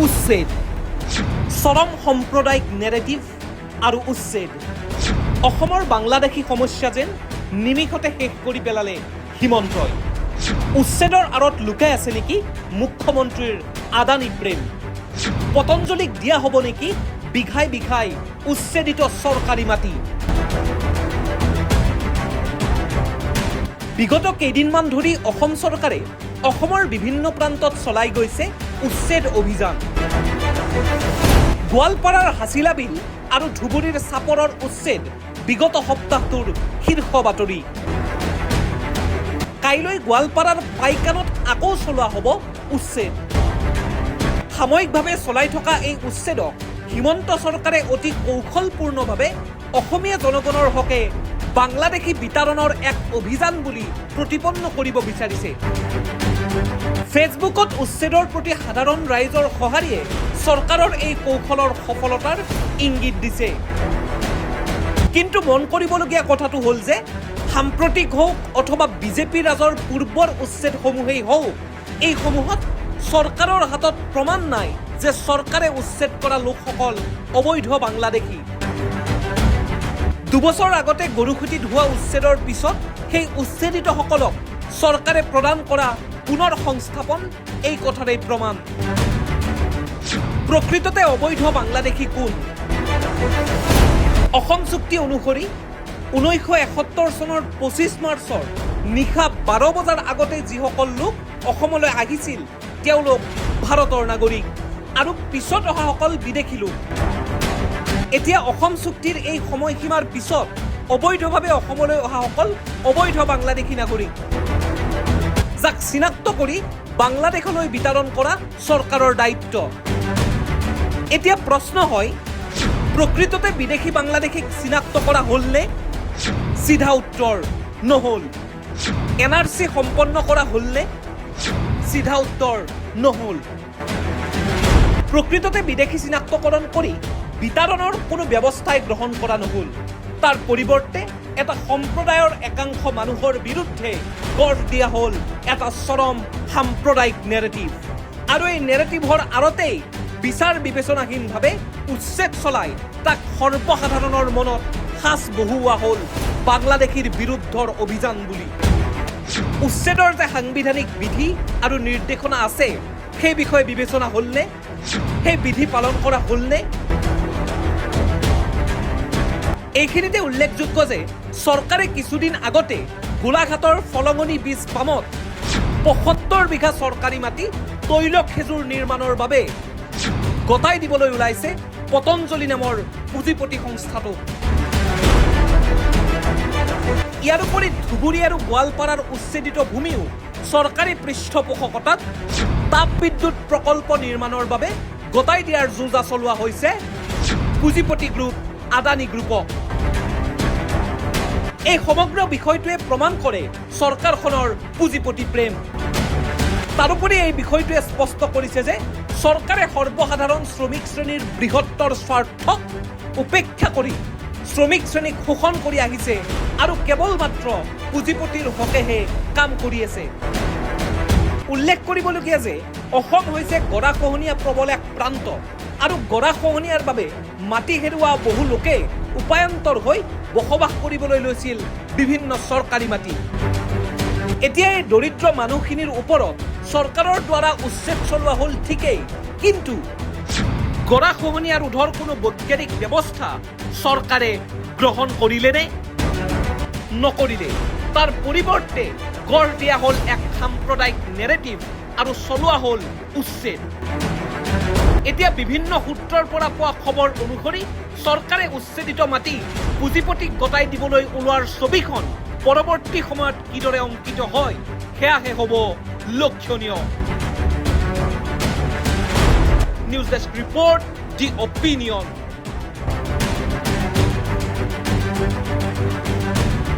উচ্ছেদ, চৰম সাম্প্ৰদায়িক নেৰেটিভ আৰু উচ্ছেদ। অসমৰ বাংলাদেশী সমস্যা যেন নিমিষতে শেষ কৰি পেলালে হিমন্তই। উচ্ছেদৰ আঁৰত লুকাই আছে নেকি মুখ্যমন্ত্ৰীৰ আদানী প্ৰেম? পতঞ্জলীক দিয়া হ'ব নেকি বিঘাই বিঘাই উচ্ছেদিত চৰকাৰী মাটি? বিগত কেইদিনমান ধৰি অসম চৰকাৰে অসমৰ বিভিন্ন প্ৰান্তত চলাই গৈছে উচ্ছেদ অভিযান। গোৱালপাৰাৰ হাছিলা বিল আৰু ধুবুৰীৰ চাপৰৰ উচ্ছেদ বিগত সপ্তাহটোৰ শীৰ্ষ বাতৰি। কাইলৈ গোৱালপাৰাৰ পাইকানত আকৌ চলোৱা হ'ব উচ্ছেদ। সাময়িকভাৱে চলাই থকা এই উচ্ছেদক হিমন্ত চৰকাৰে অতি কৌশলপূৰ্ণভাৱে অসমীয়া জনগণৰ হকে বাংলাদেশী বিতৰণৰ এক অভিযান বুলি প্ৰতিপন্ন কৰিব বিচাৰিছে। ফেচবুকত উচ্ছেদৰ প্ৰতি সাধাৰণ ৰাইজৰ সঁহাৰিয়ে চৰকাৰৰ এই কৌশলৰ সফলতাৰ ইংগিত দিছে। কিন্তু মন কৰিবলগীয়া কথাটো হ'ল যে সাম্প্ৰতিক হওক অথবা বিজেপি ৰাজৰ পূৰ্বৰ উচ্ছেদসমূহেই হওক, এইসমূহত চৰকাৰৰ হাতত প্ৰমাণ নাই যে চৰকাৰে উচ্ছেদ কৰা লোকসকল অবৈধ বাংলাদেশী। দুবছৰ আগতে গৰুসুঁতিত হোৱা উচ্ছেদৰ পিছত সেই উচ্ছেদিতসকলক চৰকাৰে প্ৰদান কৰা পুনৰ সংস্থাপন এই কথাৰেই প্ৰমাণ। প্ৰকৃততে অবৈধ বাংলাদেশী কোন? অসম চুক্তি অনুসৰি 1971 চনৰ 25 মাৰ্চৰ নিশা 12 বজাৰ আগতে যিসকল লোক অসমলৈ আহিছিল তেওঁলোক ভাৰতৰ নাগৰিক আৰু পিছত অহাসকল বিদেশী লোক। এতিয়া অসম চুক্তিৰ এই সময়সীমাৰ পিছত অবৈধভাৱে অসমলৈ অহাসকল অবৈধ বাংলাদেশী নাগৰিক, যাক চিনাক্ত কৰি বাংলাদেশলৈ বিতৰণ কৰা চৰকাৰৰ দায়িত্ব। এতিয়া প্ৰশ্ন হয়, প্ৰকৃততে বিদেশী বাংলাদেশীক চিনাক্ত কৰা হ'লনে? চিধা উত্তৰ নহ'ল। NRC সম্পন্ন কৰা হ'লনে? চিধা উত্তৰ নহ'ল। প্ৰকৃততে বিদেশী চিনাক্তকৰণ কৰি বিতৰণৰ কোনো ব্যৱস্থাই গ্ৰহণ কৰা নহ'ল। তাৰ পৰিৱৰ্তে এটা সম্প্ৰদায়ৰ একাংশ মানুহৰ বিৰুদ্ধে গঢ় দিয়া হ'ল এটা চৰম সাম্প্ৰদায়িক নেৰেটিভ। আৰু এই নেৰেটিভৰ আঁৰতেই বিচাৰ বিবেচনাহীনভাৱে উচ্ছেদ চলাই তাক সৰ্বসাধাৰণৰ মনত সাঁচ বহুওৱা হ'ল বাংলাদেশীৰ বিৰুদ্ধৰ অভিযান বুলি। উচ্ছেদৰ যে সাংবিধানিক বিধি আৰু নিৰ্দেশনা আছে সেই বিষয়ে বিবেচনা হ'লনে? সেই বিধি পালন কৰা হ'লনে? এইখিনিতে উল্লেখযোগ্য যে চৰকাৰে কিছুদিন আগতে গোলাঘাটৰ ফলঙনি বীজ পামত ৭৫ বিঘা চৰকাৰী মাটি তৈল খেজুৰ নিৰ্মাণৰ বাবে গতাই দিবলৈ ওলাইছে পতঞ্জলী নামৰ পুঁজিপতি সংস্থাটোক। ইয়াৰ উপৰি ধুবুৰী আৰু গোৱালপাৰাৰ উচ্ছেদিত ভূমিও চৰকাৰী পৃষ্ঠপোষকতাত তাপ বিদ্যুৎ প্ৰকল্প নিৰ্মাণৰ বাবে গতাই দিয়াৰ যোজা চলোৱা হৈছে পুঁজিপতি গ্ৰুপ আদানী গ্ৰুপক। এই সমগ্ৰ বিষয়টোৱে প্ৰমাণ কৰে চৰকাৰখনৰ পুঁজিপতি প্ৰেম। তাৰোপৰি এই বিষয়টোৱে স্পষ্ট কৰিছে যে চৰকাৰে সৰ্বসাধাৰণ শ্ৰমিক শ্ৰেণীৰ বৃহত্তৰ স্বাৰ্থক উপেক্ষা কৰি শ্ৰমিক শ্ৰেণীক শোষণ কৰি আহিছে আৰু কেৱল মাত্ৰ পুঁজিপতিৰ হকেহে কাম কৰি আছে। উল্লেখ কৰিবলগীয়া যে অসম হৈছে গৰাখহনীয়া প্ৰবল এক প্ৰান্ত আৰু গৰাখহনীয়াৰ বাবে মাটি হেৰুওৱা বহু লোকে উপায়ন্তৰ হৈ বসবাস কৰিবলৈ লৈছিল বিভিন্ন চৰকাৰী মাটি। এতিয়া এই দৰিদ্ৰ মানুহখিনিৰ ওপৰত চৰকাৰৰ দ্বাৰা উচ্ছেদ চলোৱা হ'ল ঠিকেই, কিন্তু গৰাখহনীয়া ৰোধৰ কোনো বৈজ্ঞানিক ব্যৱস্থা চৰকাৰে গ্ৰহণ কৰিলেনে? নকৰিলে। তাৰ পৰিৱৰ্তে গঢ় দিয়া হ'ল এক সাম্প্ৰদায়িক নেৰেটিভ আৰু চলোৱা হ'ল উচ্ছেদ। এতিয়া বিভিন্ন সূত্ৰৰ পৰা পোৱা খবৰ অনুসৰি চৰকাৰে উচ্ছেদিত মাটি পুঁজিপতিক গতাই দিবলৈ ওলোৱাৰ ছবিখন পৰৱৰ্তী সময়ত কিদৰে অংকিত হয় সেয়াহে হ'ব লক্ষণীয়। নিউজ ডেস্ক ৰিপৰ্ট, দি অপিনিয়ন।